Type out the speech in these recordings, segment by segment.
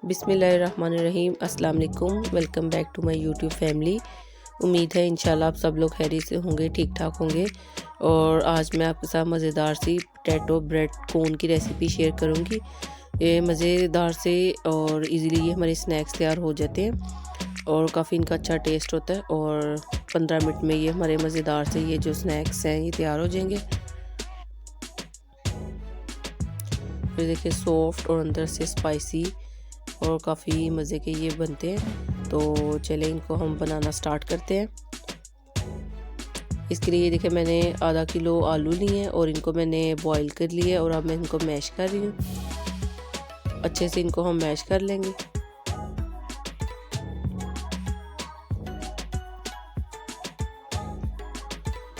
बिस्मिल्लाहिर्रहमानिर्रहीम। अस्सलाम वालेकुम। Welcome back to my YouTube family. उम्मीद है इंशाल्लाह आप सब लोग खैरियत से होंगे, ठीक ठाक होंगे। और आज मैं आपके साथ मज़ेदार सी पोटैटो ब्रेड कोन की रेसिपी शेयर करूंगी। ये मज़ेदार से और इजीली ये हमारे स्नैक्स तैयार हो जाते हैं और काफ़ी इनका अच्छा टेस्ट होता है। और 15 मिनट में ये हमारे मज़ेदार से ये जो स्नैक्स हैं ये तैयार हो जाएंगे। फिर देखिए सॉफ्ट और अंदर से स्पाइसी और काफ़ी मज़े के ये बनते हैं। तो चले इनको हम बनाना स्टार्ट करते हैं। इसके लिए देखिए मैंने आधा किलो आलू लिए हैं और इनको मैंने बॉईल कर लिया और अब मैं इनको मैश कर रही हूँ। अच्छे से इनको हम मैश कर लेंगे।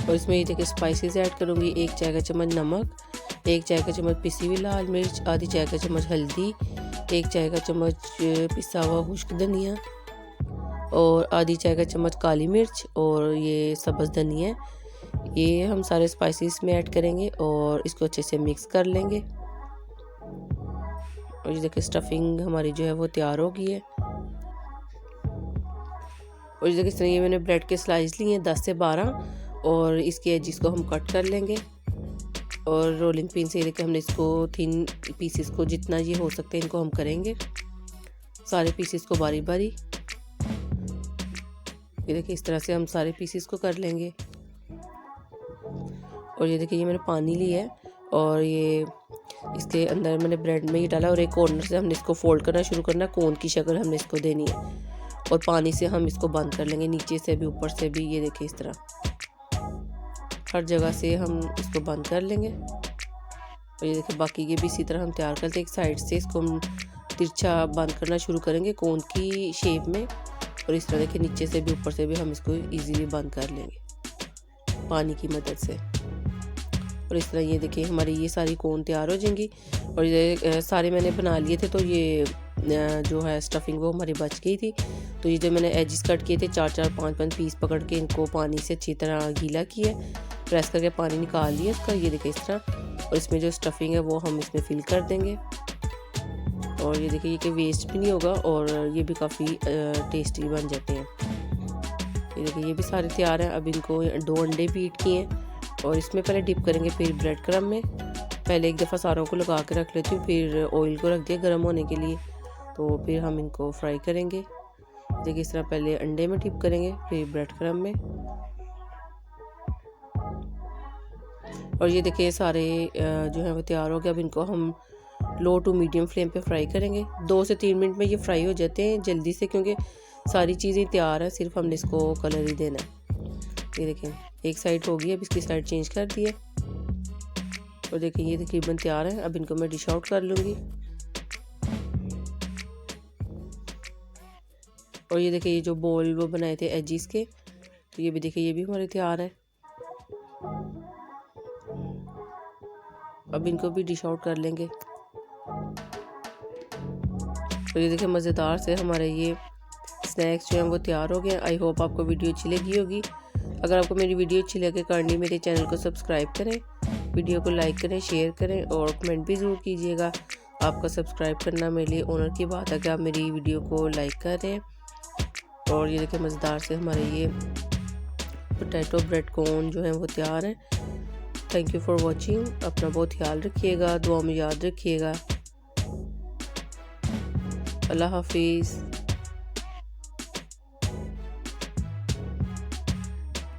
और इसमें ये देखिए स्पाइसेस ऐड करूँगी। 1 चाय का चम्मच नमक, 1 चाय का चम्मच पिसी हुई लाल मिर्च, आधी चाय का चम्मच हल्दी, 1 चाय का चम्मच पिसा हुआ खुश्क धनिया और आधी चाय का चम्मच काली मिर्च और ये सब्ज़ धनिया। ये हम सारे स्पाइसेस में ऐड करेंगे और इसको अच्छे से मिक्स कर लेंगे। और ये देखिए स्टफिंग हमारी जो है वो तैयार हो गई है। और ये देखिए इस तरह ये मैंने ब्रेड के स्लाइस लिए हैं 10 से 12 और इसके एजिस को हम कट कर लेंगे। और रोलिंग पिन से देखिए हमने इसको थिन पीसेस को जितना ये हो सकते हैं इनको हम करेंगे सारे पीसेस को बारी बारी। ये देखिए इस तरह से हम सारे पीसेस को कर लेंगे। और ये देखिए ये मैंने पानी लिया है और ये इसके अंदर मैंने ब्रेड में ही डाला और एक कॉर्नर से हमने इसको फोल्ड करना शुरू करना। कोन की शक्ल हमने इसको देनी है और पानी से हम इसको बंद कर लेंगे, नीचे से भी ऊपर से भी। ये देखिए इस तरह हर जगह से हम इसको बंद कर लेंगे। और ये देखिए बाकी ये भी इसी तरह हम तैयार करते हैं। एक साइड से इसको हम तिरछा बंद करना शुरू करेंगे कोन की शेप में और इस तरह देखिए नीचे से भी ऊपर से भी हम इसको इजीली बंद कर लेंगे पानी की मदद से। और इस तरह ये देखिए हमारी ये सारी कोन तैयार हो जाएंगी। और ये सारे मैंने बना लिए थे तो ये जो है स्टफिंग वो हमारी बच गई थी। तो ये जो मैंने एजिस कट किए थे 4-4 5-5 पीस पकड़ के इनको पानी से अच्छी तरह गीला किया, प्रेस करके पानी निकाल लिया इसका। ये देखिए इस तरह। और इसमें जो स्टफिंग है वो हम इसमें फिल कर देंगे। और ये देखिए ये कि वेस्ट भी नहीं होगा और ये भी काफ़ी टेस्टी बन जाते हैं। ये देखिए ये भी सारे तैयार हैं। अब इनको 2 अंडे बीट किए हैं और इसमें पहले डिप करेंगे फिर ब्रेड क्रम्ब में। पहले एक दफ़ा सारों को लगा के रख लेती हूँ, फिर ऑयल को रख दिया गर्म होने के लिए। तो फिर हम इनको फ्राई करेंगे। देखिए इस तरह पहले अंडे में डिप करेंगे फिर ब्रेड क्रम्ब में। और ये देखिए सारे जो है वो तैयार हो गए। अब इनको हम लो टू मीडियम फ्लेम पे फ्राई करेंगे। 2 से 3 मिनट में ये फ्राई हो जाते हैं जल्दी से, क्योंकि सारी चीज़ें तैयार हैं, सिर्फ हमने इसको कलर ही देना है। ये देखिए एक साइड हो गई, अब इसकी साइड चेंज कर दिया। और देखिए ये तकरीबन तैयार है। अब इनको मैं डिश आउट कर लूँगी। और ये देखिए ये जो बॉल वो बनाए थे एजिस के, तो ये भी देखिए ये भी हमारे तैयार है। अब इनको भी डिश आउट कर लेंगे। तो ये देखिए मज़ेदार से हमारे ये स्नैक्स जो हैं वो तैयार हो गए। आई होप आपको वीडियो अच्छी लगी होगी। अगर आपको मेरी वीडियो अच्छी लगे काइंडली मेरे चैनल को सब्सक्राइब करें, वीडियो को लाइक करें, शेयर करें और कमेंट भी ज़रूर कीजिएगा। आपका सब्सक्राइब करना मेरे लिए ऑनर की बात है कि आप मेरी वीडियो को लाइक करें। और ये देखिए मज़ेदार से हमारे ये पोटैटो ब्रेड कोन जो है वो तैयार हैं। Thank you for watching. अपना बहुत ख्याल रखिएगा, दुआ में याद रखिएगा। अल्लाह हाफिज़।